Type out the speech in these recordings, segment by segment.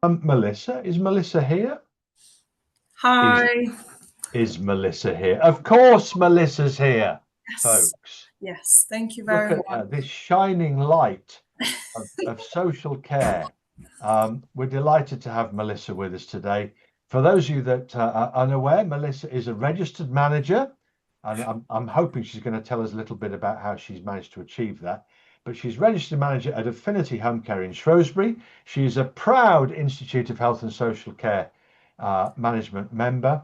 Melissa. Is Melissa here? Hi. Is Melissa here? Of course, Melissa's here, Yes. folks. Yes. Thank you Look very at much. this shining light of social care. We're delighted to have Melissa with us today. For those of you that are unaware, Melissa is a registered manager, and I'm hoping she's going to tell us a little bit about how she's managed to achieve that. But she's registered manager at Affinity Homecare in Shrewsbury. She is a proud Institute of Health and Social Care management member.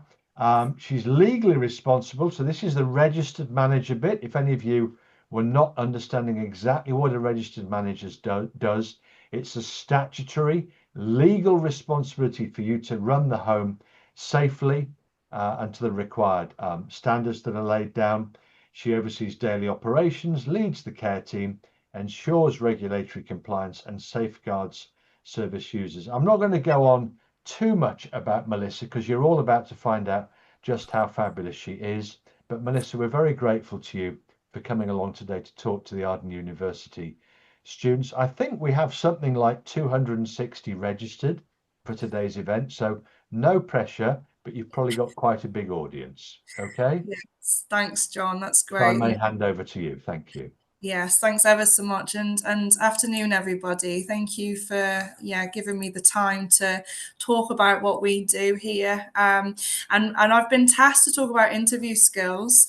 She's legally responsible. So this is the registered manager bit. If any of you were not understanding exactly what a registered manager does, it's a statutory legal responsibility for you to run the home safely and to the required standards that are laid down. She oversees daily operations, leads the care team, ensures regulatory compliance and safeguards service users. I'm not going to go on too much about Melissa because you're all about to find out just how fabulous she is. But Melissa, we're very grateful to you for coming along today to talk to the Arden University students. I think we have something like 260 registered for today's event, so no pressure, but you've probably got quite a big audience. Okay, Yes. Thanks, John. That's if I great. may hand over to you. Thank you. Yes, thanks ever so much, and afternoon, everybody. Thank you for giving me the time to talk about what we do here. And I've been tasked to talk about interview skills,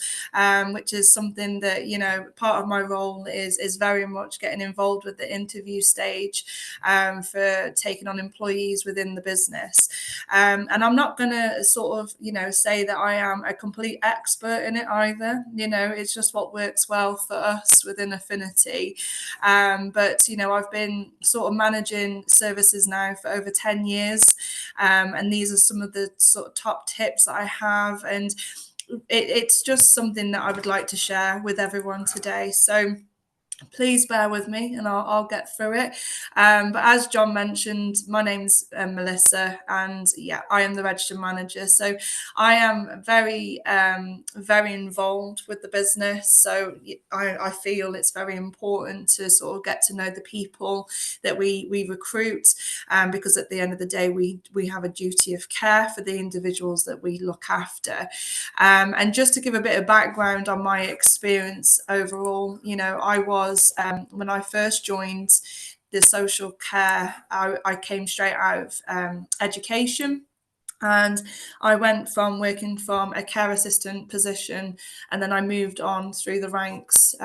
which is something that part of my role is very much getting involved with the interview stage, for taking on employees within the business. And I'm not going to sort of say that I am a complete expert in it either. It's just what works well for us within Affinity. But I've been sort of managing services now for over 10 years, and these are some of the sort of top tips that I have, and it's just something that I would like to share with everyone today. So please bear with me and I'll get through it. But as John mentioned, my name's Melissa, and I am the registered manager. So I am very, very involved with the business. So I feel it's very important to sort of get to know the people that we recruit, because at the end of the day, we have a duty of care for the individuals that we look after. And just to give a bit of background on my experience overall, I was when I first joined the social care, I came straight out of education. And I went from working from a care assistant position, and then I moved on through the ranks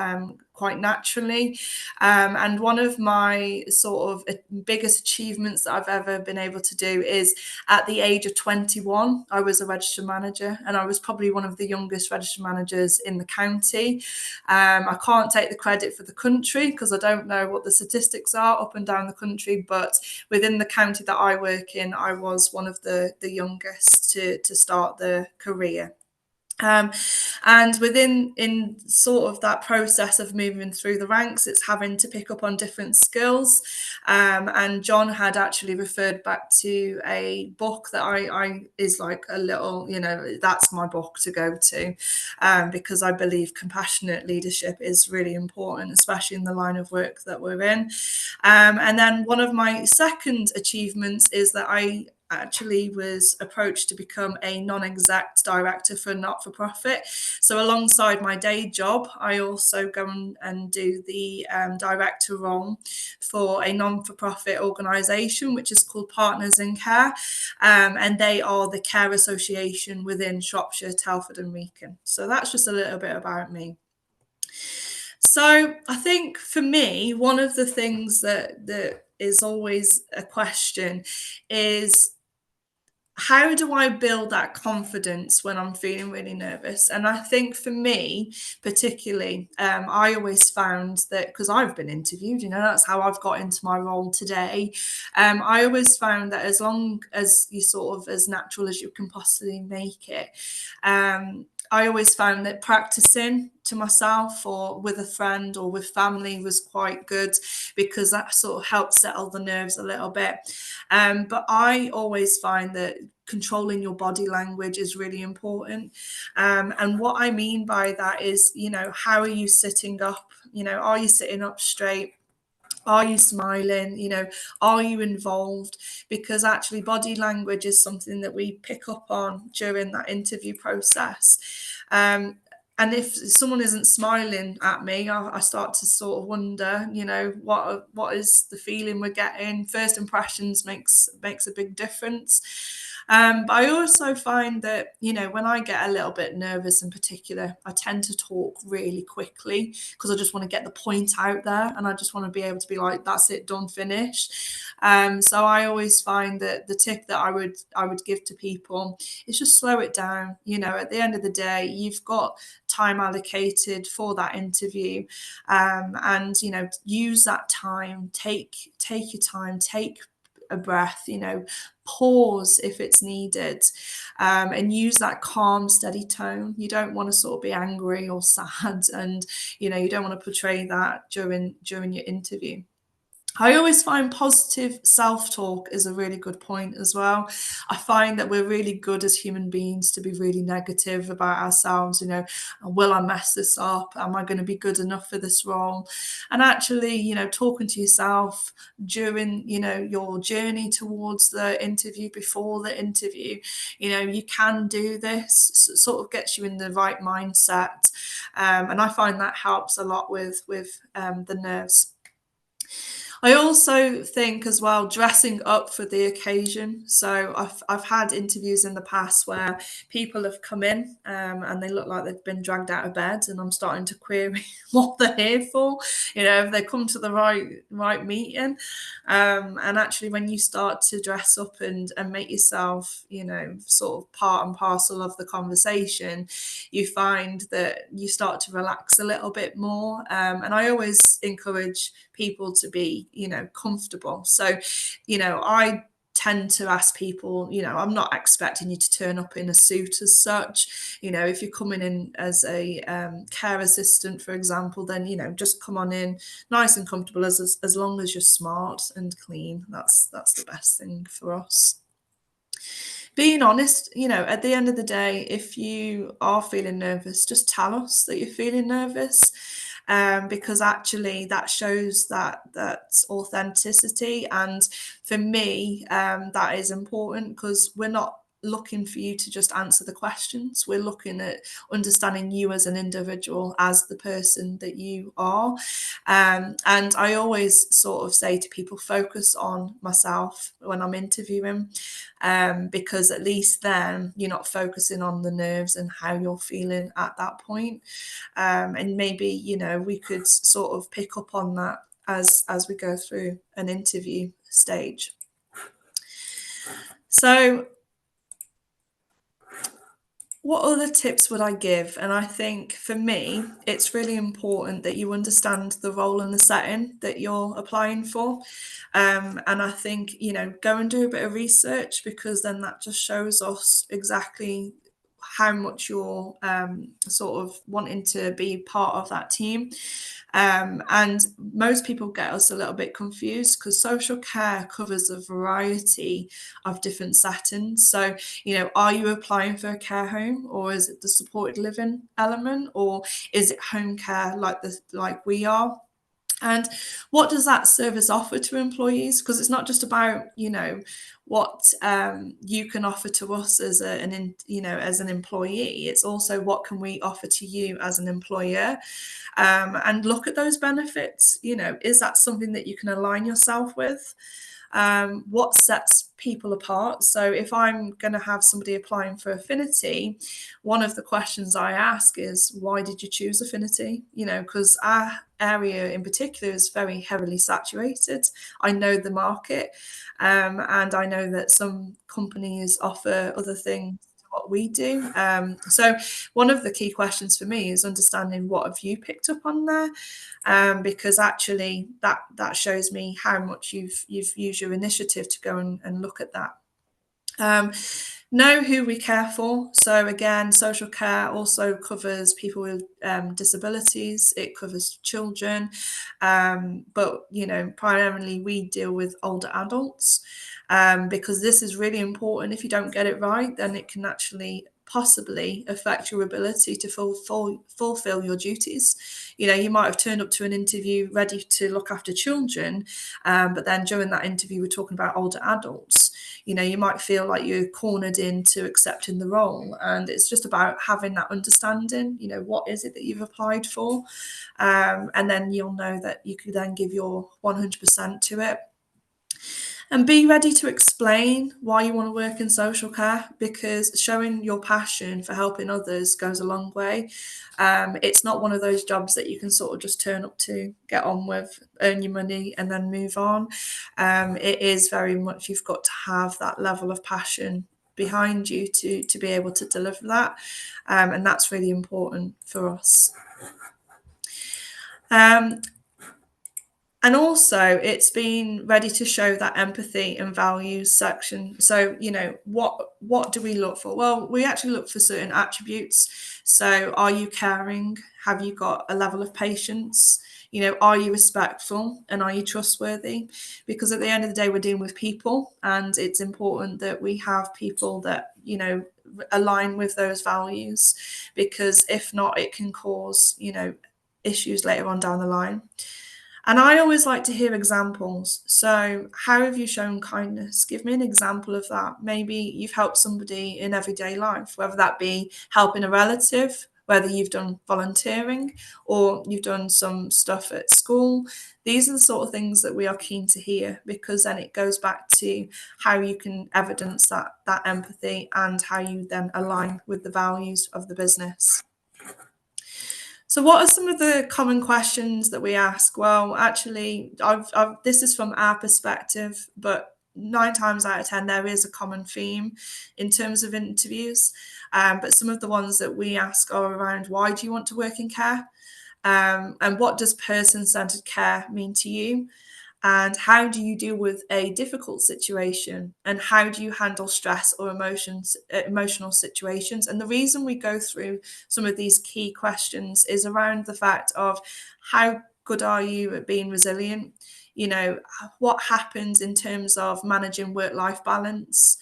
quite naturally. And one of my sort of biggest achievements that I've ever been able to do is at the age of 21, I was a registered manager, and I was probably one of the youngest registered managers in the county. I can't take the credit for the country because I don't know what the statistics are up and down the country, but within the county that I work in, I was one of the youngest to start the career. And in sort of that process of moving through the ranks, it's having to pick up on different skills. And John had actually referred back to a book that I is like a little, that's my book to go to, because I believe compassionate leadership is really important, especially in the line of work that we're in. And then one of my second achievements is that I actually was approached to become a non-exec director for a not-for-profit. So alongside my day job, I also go and do the director role for a non-for-profit organisation, which is called Partners in Care. And they are the care association within Shropshire, Telford and Wrekin. So that's just a little bit about me. So I think for me, one of the things that is always a question is, how do I build that confidence when I'm feeling really nervous? And I think for me, particularly, I always found that, because I've been interviewed, that's how I've got into my role today. I always found that as long as you sort of as natural as you can possibly make it, I always found that practicing to myself or with a friend or with family was quite good, because that sort of helped settle the nerves a little bit. But I always find that controlling your body language is really important. And what I mean by that is, how are you sitting up? Are you sitting up straight? Are you smiling? Are you involved? Because actually body language is something that we pick up on during that interview process. And if someone isn't smiling at me, I start to sort of wonder, what is the feeling we're getting? First impressions makes a big difference. But I also find that, when I get a little bit nervous in particular, I tend to talk really quickly because I just want to get the point out there, and I just want to be able to be like, that's it, done, finished. So I always find that the tip that I would give to people is just slow it down. At the end of the day, you've got time allocated for that interview, and use that time. Take your time. Take a breath. Pause if it's needed, and use that calm, steady tone. You don't want to sort of be angry or sad, and you don't want to portray that during your interview. I always find positive self-talk is a really good point as well. I find that we're really good as human beings to be really negative about ourselves. Will I mess this up? Am I going to be good enough for this role? And actually, talking to yourself during, your journey towards the interview, before the interview, you can do this. Sort of gets you in the right mindset. And I find that helps a lot with the nerves. I also think as well, dressing up for the occasion. So I've had interviews in the past where people have come in, and they look like they've been dragged out of bed, and I'm starting to query what they're here for. If they come to the right meeting. And actually, when you start to dress up and make yourself, sort of part and parcel of the conversation, you find that you start to relax a little bit more. And I always encourage people to be, comfortable. So, I tend to ask people, I'm not expecting you to turn up in a suit as such. If you're coming in as a care assistant, for example, then, just come on in nice and comfortable, as long as you're smart and clean. That's the best thing for us. Being honest, at the end of the day, if you are feeling nervous, just tell us that you're feeling nervous. Because actually that shows that authenticity. And for me, that is important, because we're not looking for you to just answer the questions. We're looking at understanding you as an individual, as the person that you are. And I always sort of say to people, focus on myself when I'm interviewing, because at least then you're not focusing on the nerves and how you're feeling at that point. And maybe, we could sort of pick up on that as we go through an interview stage. So what other tips would I give? And I think for me, it's really important that you understand the role and the setting that you're applying for. And I think, go and do a bit of research, because then that just shows us exactly how much you're sort of wanting to be part of that team. And most people get us a little bit confused, because social care covers a variety of different settings. So, are you applying for a care home, or is it the supported living element, or is it home care like we are? And what does that service offer to employees? Because it's not just about, what you can offer to us as as an employee. It's also what can we offer to you as an employer, and look at those benefits. Is that something that you can align yourself with? What sets people apart? So if I'm going to have somebody applying for Affinity, one of the questions I ask is, why did you choose Affinity? Because our area in particular is very heavily saturated. I know the market, and I know that some companies offer other things to what we do. So one of the key questions for me is understanding, what have you picked up on there? Because actually that shows me how much you've used your initiative to go and look at that. Know who we care for. So again, social care also covers people with disabilities. It covers children, but primarily we deal with older adults, because this is really important. If you don't get it right, then it can actually possibly affect your ability to fulfill your duties. You know, you might have turned up to an interview ready to look after children, but then during that interview, we're talking about older adults. You know, you might feel like you're cornered into accepting the role, and it's just about having that understanding. You know, what is it that you've applied for, and then you'll know that you could then give your 100% to it. And be ready to explain why you want to work in social care, because showing your passion for helping others goes a long way. It's not one of those jobs that you can sort of just turn up to, get on with, earn your money, and then move on. It is very much, you've got to have that level of passion behind you to be able to deliver that. And that's really important for us. And also, it's been ready to show that empathy and values section. So, you know, what do we look for? Well, we actually look for certain attributes. So, are you caring? Have you got a level of patience? You know, are you respectful, and are you trustworthy? Because at the end of the day, we're dealing with people, and it's important that we have people that, you know, align with those values, because if not, it can cause, you know, issues later on down the line. And I always like to hear examples. So, how have you shown kindness? Give me an example of that. Maybe you've helped somebody in everyday life, whether that be helping a relative, whether you've done volunteering, or you've done some stuff at school. These are the sort of things that we are keen to hear, because then it goes back to how you can evidence that empathy, and how you then align with the values of the business. So what are some of the common questions that we ask? Well, actually, this is from our perspective, but 9 times out of 10, there is a common theme in terms of interviews. But some of the ones that we ask are around, why do you want to work in care? And what does person-centered care mean to you? And how do you deal with a difficult situation? And how do you handle stress or emotional situations? And the reason we go through some of these key questions is around the fact of, how good are you at being resilient? You know, what happens in terms of managing work-life balance?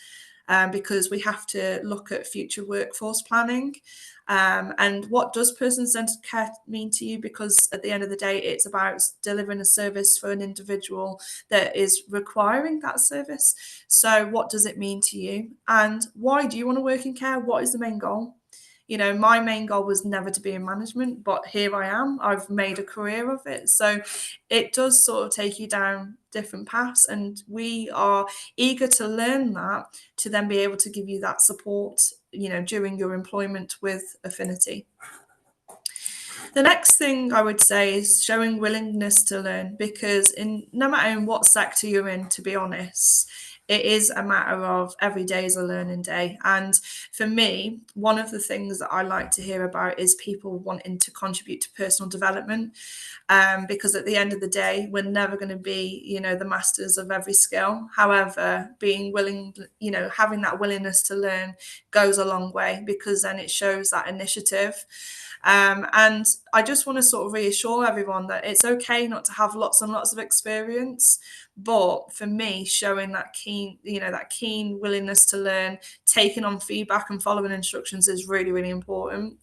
Because we have to look at future workforce planning. And what does person-centered care mean to you? Because at the end of the day, it's about delivering a service for an individual that is requiring that service. So what does it mean to you? And why do you want to work in care? What is the main goal? You know, my main goal was never to be in management, but here I am. I've made a career of it. So it does sort of take you down different paths, and we are eager to learn that, to then be able to give you that support, you know, during your employment with Affinity. The next thing I would say is showing willingness to learn, because no matter in what sector you're in, to be honest, it is a matter of every day is a learning day. And for me, one of the things that I like to hear about is people wanting to contribute to personal development. Because at the end of the day, we're never going to be, you know, the masters of every skill. However, being willing, you know, having that willingness to learn goes a long way, because then it shows that initiative. And I just want to sort of reassure everyone that it's okay not to have lots and lots of experience, but for me, showing that keen willingness to learn, taking on feedback and following instructions is really, really important.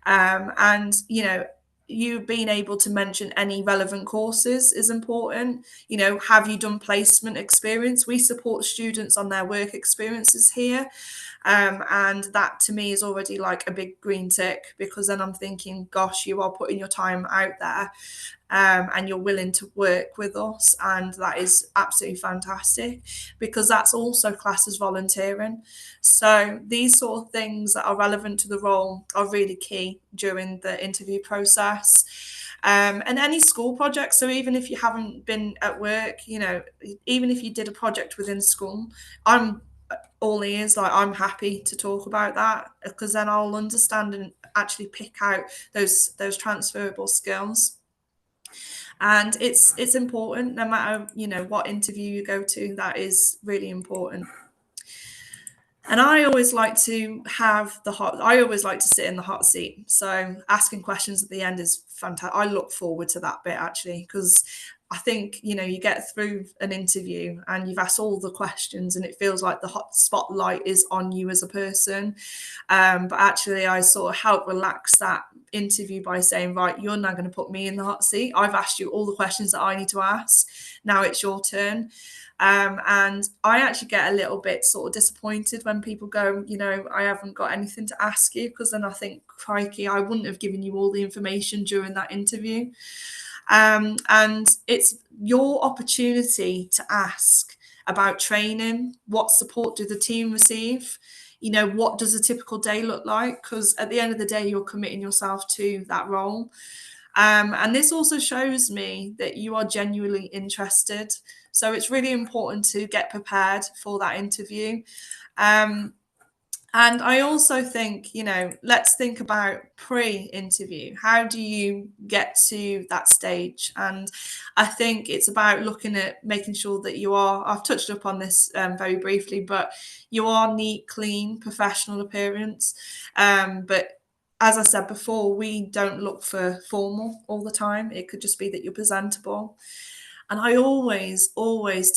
And, you know, you being able to mention any relevant courses is important. You know, have you done placement experience? We support students on their work experiences here. And that to me is already like a big green tick, because then I'm thinking, gosh, you are putting your time out there, and you're willing to work with us, and that is absolutely fantastic, because that's also classed as volunteering. So these sort of things that are relevant to the role are really key during the interview process. And any school projects, so even if you haven't been at work, you know, even if you did a project within school, I'm all ears. Like, I'm happy to talk about that, because then I'll understand and actually pick out those transferable skills. And it's important, no matter, you know, what interview you go to, that is really important. And I always like to sit in the hot seat. So asking questions at the end is fantastic. I look forward to that bit, actually, because I think, you know, you get through an interview and you've asked all the questions and it feels like the hot spotlight is on you as a person. But actually, I sort of help relax that interview by saying, right, you're now going to put me in the hot seat. I've asked you all the questions that I need to ask. Now it's your turn. And I actually get a little bit sort of disappointed when people go, you know, I haven't got anything to ask you, because then I think, crikey, I wouldn't have given you all the information during that interview. And it's your opportunity to ask about training. What support do the team receive? You know, what does a typical day look like? Because at the end of the day, you're committing yourself to that role. And this also shows me that you are genuinely interested. So it's really important to get prepared for that interview. And I also think, you know, let's think about pre-interview. How do you get to that stage? And I think it's about looking at making sure that you are, I've touched upon this very briefly, but you are neat, clean, professional appearance. But as I said before, we don't look for formal all the time. It could just be that you're presentable. And I always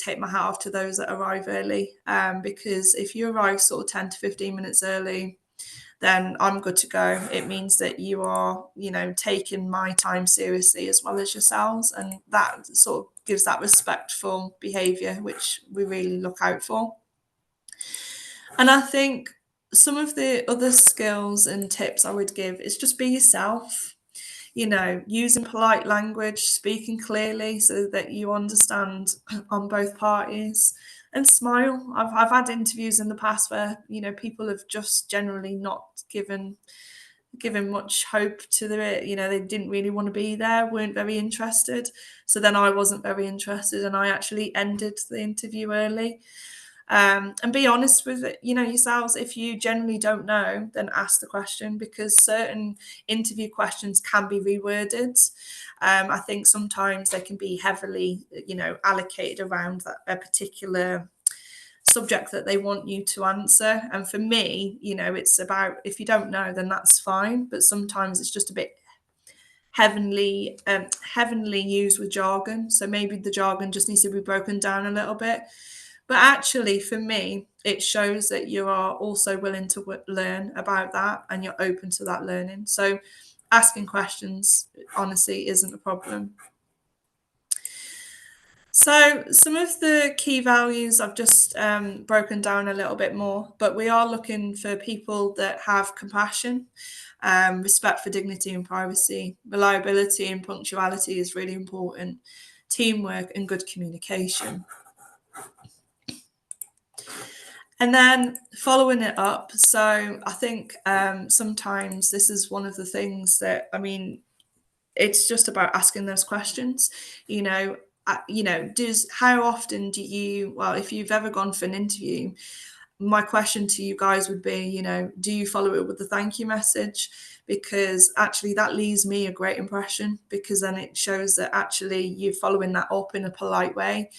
take my hat off to those that arrive early, because if you arrive sort of 10 to 15 minutes early, then I'm good to go. It means that you are, you know, taking my time seriously as well as yourselves. And that sort of gives that respectful behaviour, which we really look out for. And I think some of the other skills and tips I would give is just be yourself. You know, using polite language, speaking clearly so that you understand on both parties, and smile. I've had interviews in the past where, you know, people have just generally not given much hope to the, you know, they didn't really want to be there, weren't very interested. So then I wasn't very interested and I actually ended the interview early. And be honest with it, you know, yourselves. If you generally don't know, then ask the question, because certain interview questions can be reworded. I think sometimes they can be heavily, you know, allocated around that a particular subject that they want you to answer. And for me, you know, it's about, if you don't know, then that's fine. But sometimes it's just a bit heavenly used with jargon. So maybe the jargon just needs to be broken down a little bit. But actually, for me, it shows that you are also willing to learn about that and you're open to that learning. So asking questions, honestly, isn't a problem. So some of the key values I've just broken down a little bit more, but we are looking for people that have compassion, respect for dignity and privacy, reliability and punctuality is really important, teamwork and good communication. And then following it up, so I think sometimes this is one of the things that, I mean, it's just about asking those questions. You know, how often do you, well, if you've ever gone for an interview, my question to you guys would be, you know, do you follow it with the thank you message? Because actually that leaves me a great impression, because then it shows that actually you're following that up in a polite way.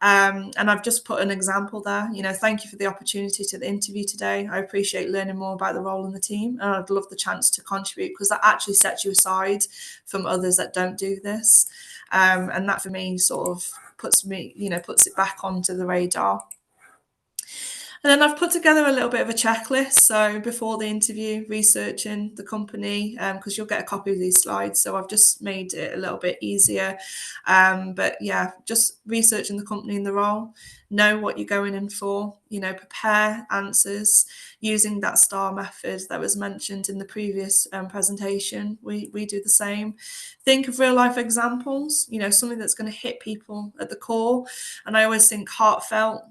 And I've just put an example there. You know, thank you for the opportunity to the interview today. I appreciate learning more about the role in the team, and I'd love the chance to contribute, because that actually sets you aside from others that don't do this. And that for me sort of puts it back onto the radar. And then I've put together a little bit of a checklist. So before the interview, researching the company, because you'll get a copy of these slides. So I've just made it a little bit easier. But yeah, just researching the company and the role, know what you're going in for, you know, prepare answers using that STAR method that was mentioned in the previous presentation. We do the same. Think of real life examples, you know, something that's going to hit people at the core. And I always think heartfelt,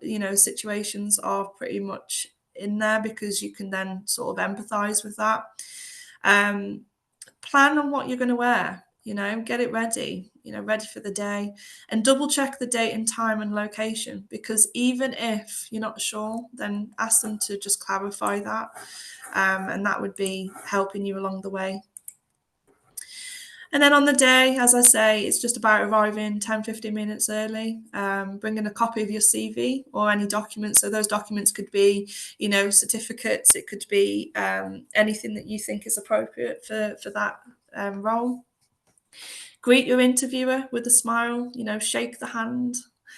you know, situations are pretty much in there, because you can then sort of empathize with that. Plan on what you're going to wear, you know, get it ready, you know, ready for the day, and double check the date and time and location, because even if you're not sure, then ask them to just clarify that. And that would be helping you along the way. And then on the day, as I say, it's just about arriving 10, 15 minutes early, bringing a copy of your CV or any documents. So those documents could be, you know, certificates. It could be anything that you think is appropriate for that role. Greet your interviewer with a smile, shake the hand.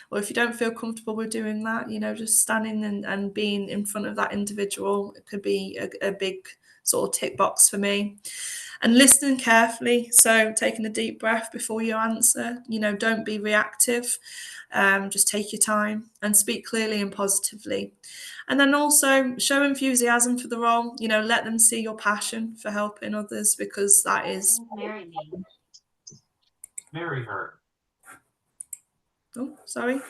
Or if you don't feel comfortable with doing that, just standing and being in front of that individual, it could be a big sort of tick box for me. And listening carefully, so taking a deep breath before you answer, don't be reactive. Just take your time and speak clearly and positively. And then also show enthusiasm for the role, let them see your passion for helping others, because that is... Marry me. Marry her. Oh, sorry.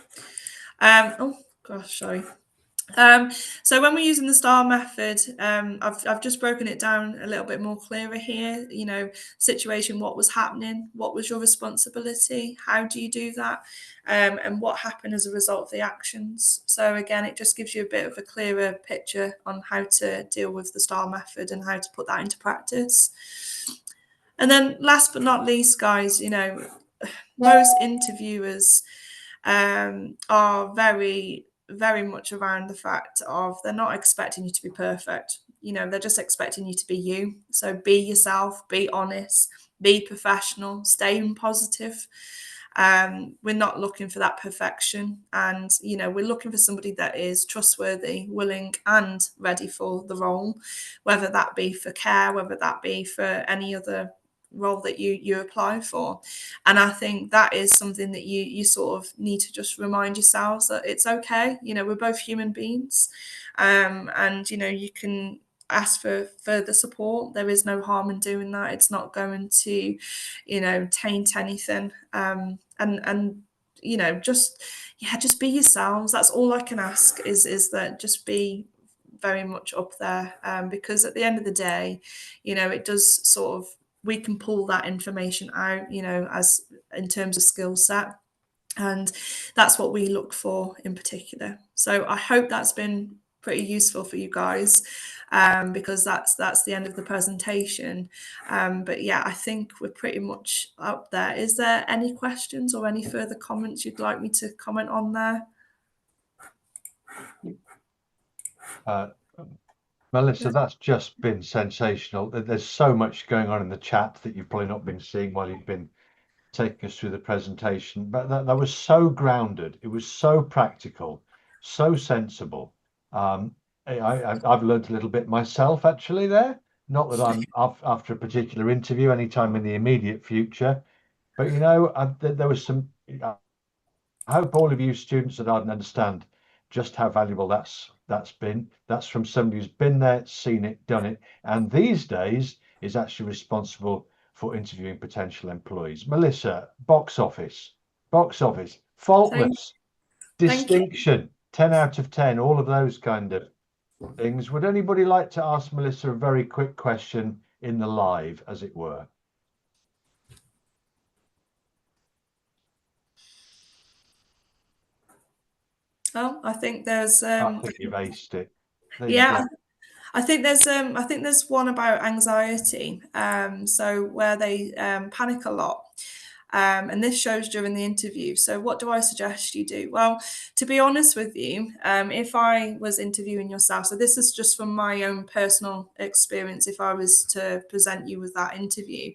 Oh, gosh, sorry. So when we're using the STAR method, I've just broken it down a little bit more clearer here. Situation, what was happening, what was your responsibility, how do you do that, and what happened as a result of the actions. So again, it just gives you a bit of a clearer picture on how to deal with the STAR method and how to put that into practice. And then last but not least, guys, most interviewers are very, very much around the fact of they're not expecting you to be perfect. They're just expecting you to be you. So be yourself, be honest, be professional, stay positive. We're not looking for that perfection, and we're looking for somebody that is trustworthy, willing and ready for the role, whether that be for care, whether that be for any other role that you apply for. And I think that is something that you sort of need to just remind yourselves that it's okay. We're both human beings, and you can ask for further support. There is no harm in doing that. It's not going to taint anything. And just be yourselves. That's all I can ask, is that just be very much up there, because at the end of the day, it does sort of, we can pull that information out, as in terms of skill set. And that's what we look for in particular. So I hope that's been pretty useful for you guys, because that's the end of the presentation. But yeah, I think we're pretty much up there. Is there any questions or any further comments you'd like me to comment on there? Melissa, that's just been sensational. There's so much going on in the chat that you've probably not been seeing while you've been taking us through the presentation, but that was so grounded. It was so practical, so sensible. I've learned a little bit myself actually there. Not that I'm after a particular interview anytime in the immediate future, but there was some. I hope all of you students at Arden understand just how valuable that's been. That's from somebody who's been there, seen it, done it, and these days is actually responsible for interviewing potential employees. Melissa, box office, faultless, distinction, 10 out of 10, all of those kind of things. Would anybody like to ask Melissa a very quick question in the live, as it were? Oh, I think there's I think you've aced it. Yeah. I think there's one about anxiety, so where they panic a lot. And this shows during the interview. So what do I suggest you do? Well, to be honest with you, if I was interviewing yourself, so this is just from my own personal experience, if I was to present you with that interview,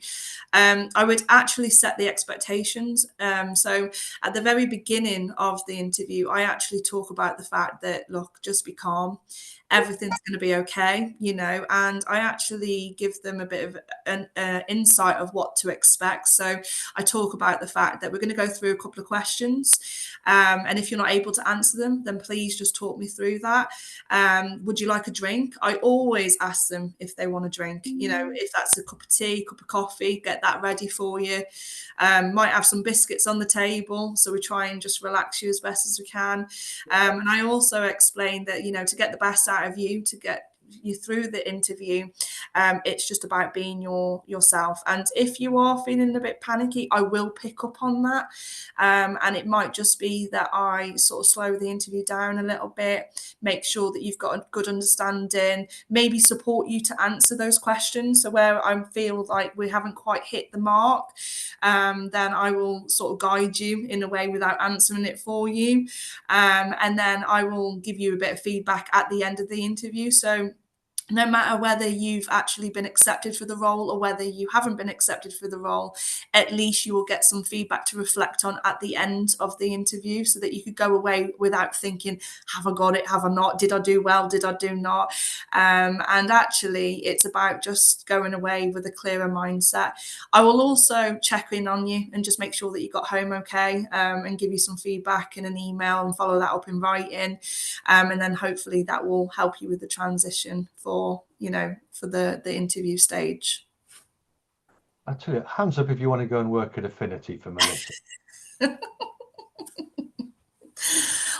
I would actually set the expectations. So at the very beginning of the interview, I actually talk about the fact that, look, just be calm. Everything's going to be okay, and I actually give them a bit of an insight of what to expect. So I talk about the fact that we're going to go through a couple of questions, and if you're not able to answer them, then please just talk me through that. Would you like a drink? I always ask them if they want a drink. If that's a cup of tea, cup of coffee, get that ready for you. Might have some biscuits on the table, so we try and just relax you as best as we can. And I also explain that to get the best out of you, to get you through the interview, it's just about being yourself. And if you are feeling a bit panicky, I will pick up on that, and it might just be that I sort of slow the interview down a little bit, make sure that you've got a good understanding, maybe support you to answer those questions. So where I feel like we haven't quite hit the mark, then I will sort of guide you in a way without answering it for you, and then I will give you a bit of feedback at the end of the interview. So no matter whether you've actually been accepted for the role or whether you haven't been accepted for the role, at least you will get some feedback to reflect on at the end of the interview, so that you could go away without thinking, have I got it? Have I not? Did I do well? Did I do not? And actually, it's about just going away with a clearer mindset. I will also check in on you and just make sure that you got home okay, and give you some feedback in an email and follow that up in writing. And then hopefully that will help you with the transition for the interview stage. I tell you, hands up if you want to go and work at Affinity for Melissa.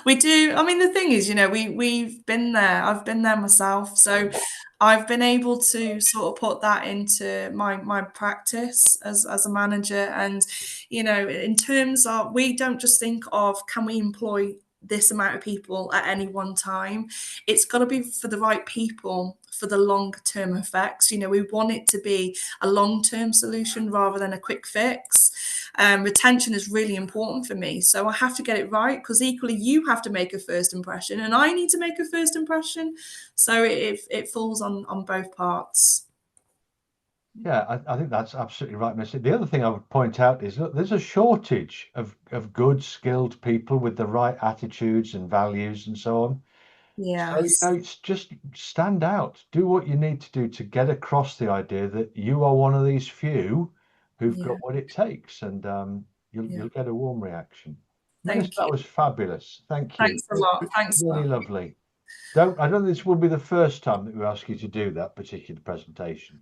We do. I mean, the thing is, we've been there. I've been there myself, so I've been able to sort of put that into my practice as a manager. And in terms of, we don't just think of, can we employ this amount of people at any one time? It's got to be for the right people for the longer term effects. We want it to be a long-term solution rather than a quick fix. Retention is really important for me, so I have to get it right, because equally you have to make a first impression and I need to make a first impression, so it falls on both parts. Yeah, I think that's absolutely right, Melissa. The other thing I would point out is, look, there's a shortage of good, skilled people with the right attitudes and values and so on. Yeah. So, it's just stand out, do what you need to do to get across the idea that you are one of these few who've got what it takes, and you'll get a warm reaction. Melissa, that was fabulous. Thank you. Thanks a lot. Thanks. Really lovely. I don't think this will be the first time that we ask you to do that particular presentation.